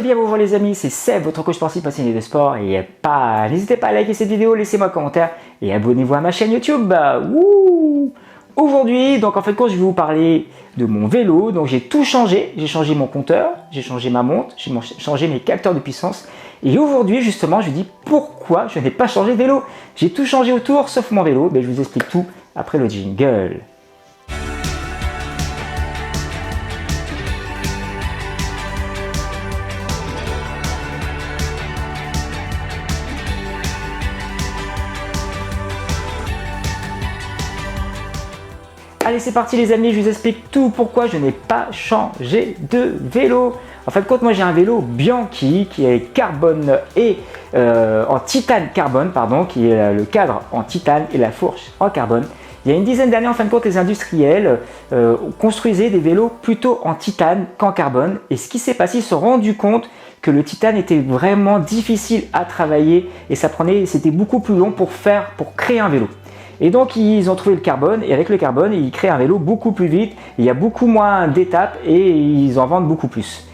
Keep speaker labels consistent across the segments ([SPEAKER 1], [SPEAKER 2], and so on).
[SPEAKER 1] Eh bien bonjour les amis, c'est Seb, votre coach sportif passionné de sport. Et n'hésitez pas à liker cette vidéo, laissez-moi un commentaire et abonnez-vous à ma chaîne YouTube. Aujourd'hui, donc en fait, quand je vais vous parler de mon vélo, donc j'ai tout changé. J'ai changé mon compteur, j'ai changé ma montre, j'ai changé mes capteurs de puissance. Et aujourd'hui, justement, je vous dis pourquoi je n'ai pas changé de vélo. J'ai tout changé autour, sauf mon vélo. Mais je vous explique tout après le jingle. Allez, c'est parti les amis, je vous explique tout pourquoi je n'ai pas changé de vélo. En fait, moi j'ai un vélo Bianchi qui est carbone et en titane carbone, pardon, qui est le cadre en titane et la fourche en carbone. Il y a une dizaine d'années, en fin de compte, les industriels construisaient des vélos plutôt en titane qu'en carbone. Et ce qui s'est passé, ils se sont rendus compte que le titane était vraiment difficile à travailler et c'était beaucoup plus long pour créer un vélo. Et donc ils ont trouvé le carbone et avec le carbone ils créent un vélo beaucoup plus vite, il y a beaucoup moins d'étapes et ils en vendent beaucoup plus.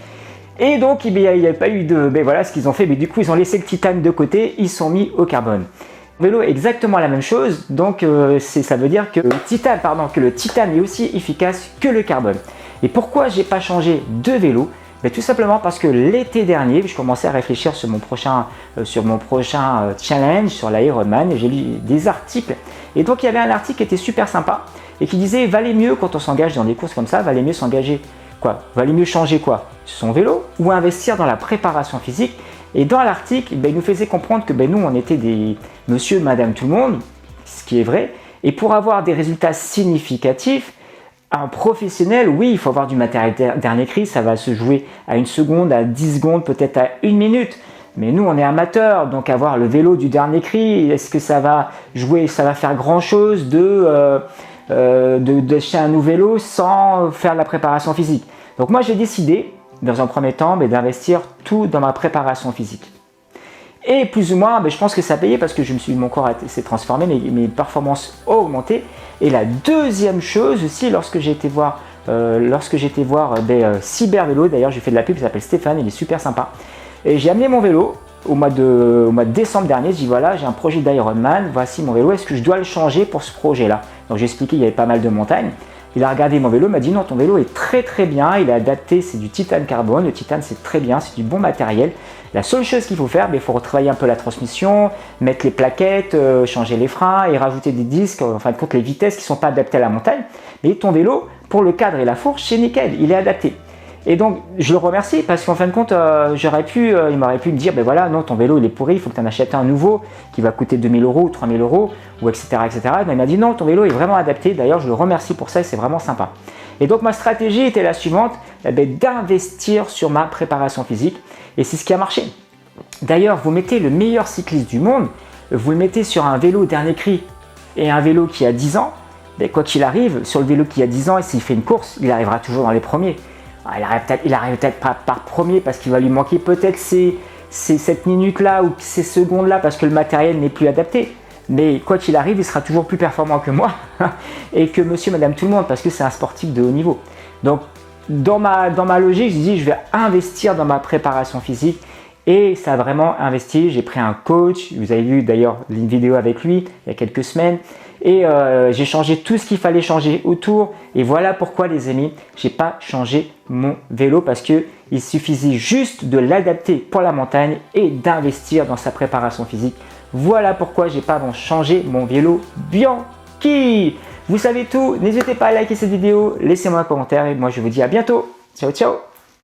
[SPEAKER 1] Et donc il n'y a pas eu de... voilà ce qu'ils ont fait, mais du coup ils ont laissé le titane de côté, ils sont mis au carbone. Le vélo est exactement la même chose, donc ça veut dire que le titane est aussi efficace que le carbone. Et pourquoi j'ai pas changé de vélo? Tout simplement parce que l'été dernier, je commençais à réfléchir sur mon prochain challenge sur l'Ironman et j'ai lu des articles. Et donc il y avait un article qui était super sympa et qui disait valait mieux quand on s'engage dans des courses comme ça, valait mieux s'engager quoi? Valait mieux changer quoi? Son vélo ou investir dans la préparation physique. Et dans l'article, il nous faisait comprendre que nous on était des monsieur, madame, tout le monde, ce qui est vrai. Et pour avoir des résultats significatifs, un professionnel, oui, il faut avoir du matériel dernier cri, ça va se jouer à 1 seconde, à 10 secondes, peut-être à 1 minute. Mais nous, on est amateurs, donc avoir le vélo du dernier cri, est-ce que ça va jouer, ça va faire grand-chose d'acheter un nouveau vélo sans faire de la préparation physique? Donc moi, j'ai décidé, dans un premier temps, d'investir tout dans ma préparation physique. Et plus ou moins, je pense que ça a payé parce que mon corps s'est transformé, mes performances ont augmenté. Et la deuxième chose aussi, lorsque j'ai été voir Cyber Vélo, d'ailleurs j'ai fait de la pub, il s'appelle Stéphane, il est super sympa. Et j'ai amené mon vélo au mois de décembre dernier, je dis voilà, j'ai un projet d'Ironman, voici mon vélo, est-ce que je dois le changer pour ce projet-là? Donc j'ai expliqué, il y avait pas mal de montagnes. Il a regardé mon vélo, m'a dit non, ton vélo est très très bien, il est adapté, c'est du titane carbone, le titane c'est très bien, c'est du bon matériel. La seule chose qu'il faut faire, il faut retravailler un peu la transmission, mettre les plaquettes, changer les freins et rajouter des disques, en fin de compte les vitesses qui ne sont pas adaptées à la montagne. Mais ton vélo, pour le cadre et la fourche, c'est nickel, il est adapté. Et donc je le remercie parce qu'en fin de compte, il m'aurait pu me dire, voilà, non, ton vélo il est pourri, il faut que tu en achètes un nouveau qui va coûter 2000 € ou 3000 €, ou etc. etc. Mais il m'a dit non, ton vélo est vraiment adapté, d'ailleurs je le remercie pour ça et c'est vraiment sympa. Et donc ma stratégie était la suivante, d'investir sur ma préparation physique et c'est ce qui a marché. D'ailleurs, vous mettez le meilleur cycliste du monde, vous le mettez sur un vélo dernier cri et un vélo qui a 10 ans, quoi qu'il arrive, sur le vélo qui a 10 ans et s'il fait une course, il arrivera toujours dans les premiers. Il arrive peut-être pas par premier parce qu'il va lui manquer peut-être cette minute-là ou ces secondes-là parce que le matériel n'est plus adapté. Mais quoi qu'il arrive, il sera toujours plus performant que moi et que monsieur, madame, tout le monde parce que c'est un sportif de haut niveau. Donc, dans ma logique, je dis je vais investir dans ma préparation physique et ça a vraiment investi. J'ai pris un coach, vous avez vu d'ailleurs une vidéo avec lui il y a quelques semaines. Et j'ai changé tout ce qu'il fallait changer autour et voilà pourquoi les amis, j'ai pas changé mon vélo parce que il suffisait juste de l'adapter pour la montagne et d'investir dans sa préparation physique. Voilà pourquoi j'ai pas changé mon vélo Bianchi. Vous savez tout, n'hésitez pas à liker cette vidéo, laissez-moi un commentaire et moi je vous dis à bientôt. Ciao ciao.